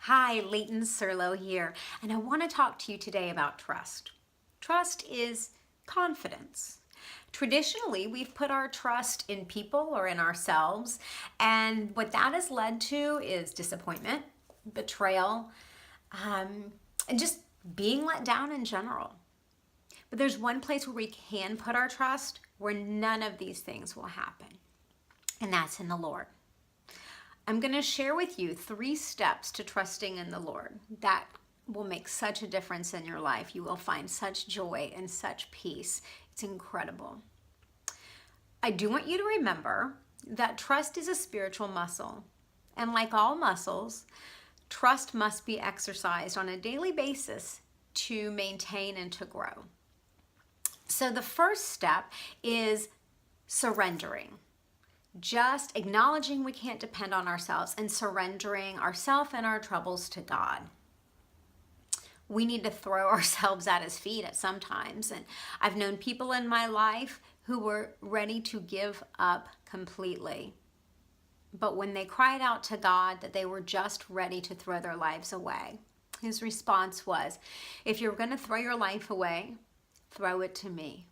Hi, Leighton Serlo here, and I want to talk to you today about trust. Trust is confidence. Traditionally, we've put our trust in people or in ourselves, and what that has led to is disappointment, betrayal, and just being let down in general. But there's one place where we can put our trust where none of these things will happen, and that's in the Lord. I'm going to share with you 3 steps to trusting in the Lord that will make such a difference in your life. You will find such joy and such peace. It's incredible. I do want you to remember that trust is a spiritual muscle. And like all muscles, trust must be exercised on a daily basis to maintain and to grow. So the first step is surrendering. Just acknowledging we can't depend on ourselves and surrendering ourselves and our troubles to God. We need to throw ourselves at His feet at some times. And I've known people in my life who were ready to give up completely. But when they cried out to God that they were just ready to throw their lives away, His response was, if you're going to throw your life away, throw it to me.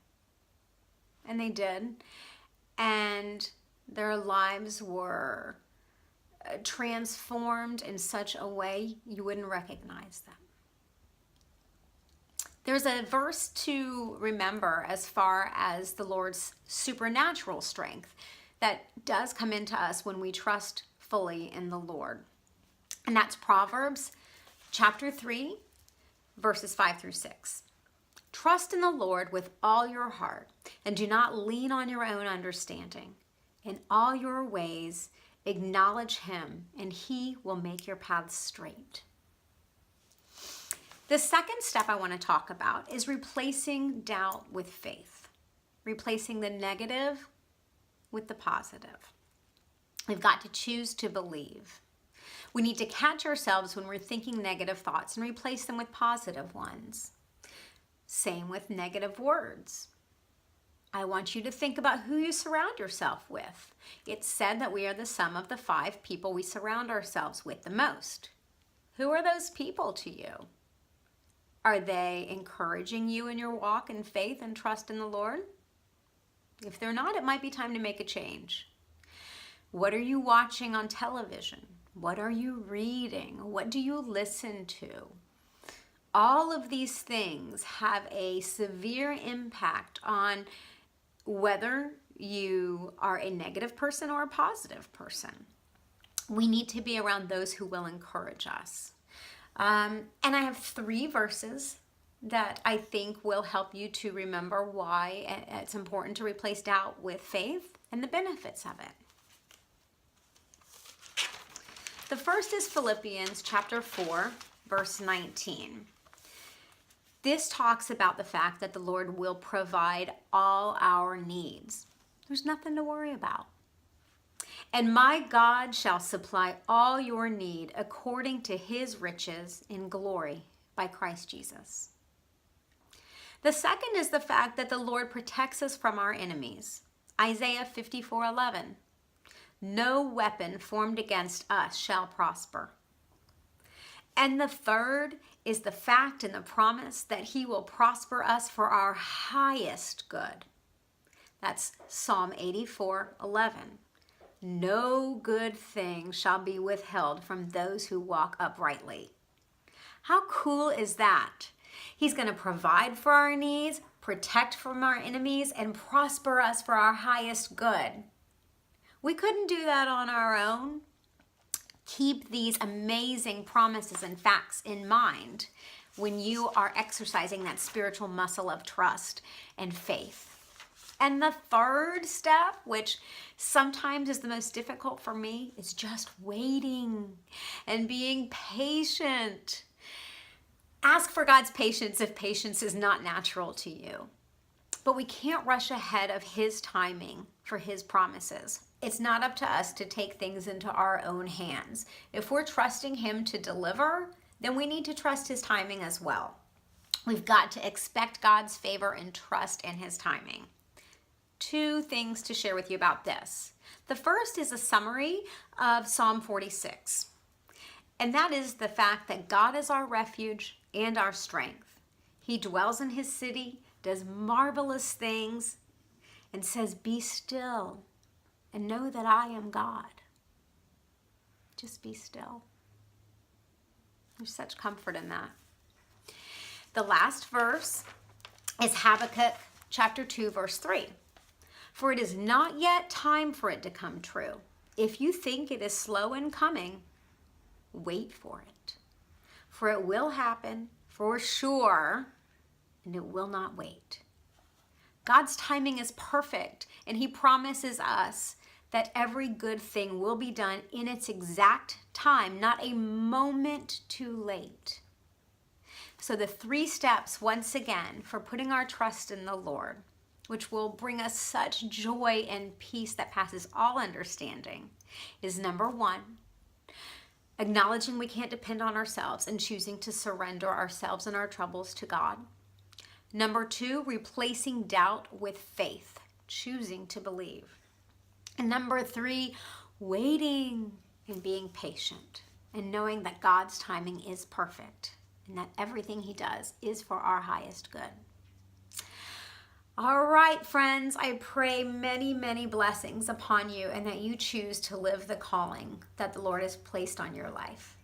And they did. And their lives were transformed in such a way you wouldn't recognize them. There's a verse to remember as far as the Lord's supernatural strength that does come into us when we trust fully in the Lord. And that's Proverbs chapter 3, verses 5 through 6. Trust in the Lord with all your heart and do not lean on your own understanding. In all your ways, acknowledge Him, and He will make your paths straight. The second step I want to talk about is replacing doubt with faith, replacing the negative with the positive. We've got to choose to believe. We need to catch ourselves when we're thinking negative thoughts and replace them with positive ones. Same with negative words. I want you to think about who you surround yourself with. It's said that we are the sum of the 5 people we surround ourselves with the most. Who are those people to you? Are they encouraging you in your walk in faith and trust in the Lord? If they're not, it might be time to make a change. What are you watching on television? What are you reading? What do you listen to? All of these things have a severe impact on whether you are a negative person or a positive person. We need to be around those who will encourage us. And I have 3 verses that I think will help you to remember why it's important to replace doubt with faith and the benefits of it. The first is Philippians chapter 4, verse 19. This talks about the fact that the Lord will provide all our needs. There's nothing to worry about. And my God shall supply all your need according to His riches in glory by Christ Jesus. The second is the fact that the Lord protects us from our enemies. Isaiah 54:11. No weapon formed against us shall prosper. And the third is the fact and the promise that He will prosper us for our highest good. That's Psalm 84:11. No good thing shall be withheld from those who walk uprightly. How cool is that? He's going to provide for our needs, protect from our enemies, and prosper us for our highest good. We couldn't do that on our own. Keep these amazing promises and facts in mind when you are exercising that spiritual muscle of trust and faith. And the third step, which sometimes is the most difficult for me, is just waiting and being patient. Ask for God's patience if patience is not natural to you. But we can't rush ahead of His timing for His promises. It's not up to us to take things into our own hands. If we're trusting Him to deliver, then we need to trust His timing as well. We've got to expect God's favor and trust in His timing. 2 things to share with you about this. The first is a summary of Psalm 46. And that is the fact that God is our refuge and our strength. He dwells in his city, does marvelous things, and says, be still and know that I am God. Just be still. There's such comfort in that. The last verse is Habakkuk chapter 2, verse 3. For it is not yet time for it to come true. If you think it is slow in coming, wait for it. For it will happen for sure, and it will not wait. God's timing is perfect, and he promises us that every good thing will be done in its exact time, not a moment too late. So the 3 steps, once again, for putting our trust in the Lord, which will bring us such joy and peace that passes all understanding, is number 1, acknowledging we can't depend on ourselves and choosing to surrender ourselves and our troubles to God. Number 2, replacing doubt with faith, choosing to believe. And number 3, waiting and being patient and knowing that God's timing is perfect and that everything he does is for our highest good. All right, friends, I pray many, many blessings upon you and that you choose to live the calling that the Lord has placed on your life.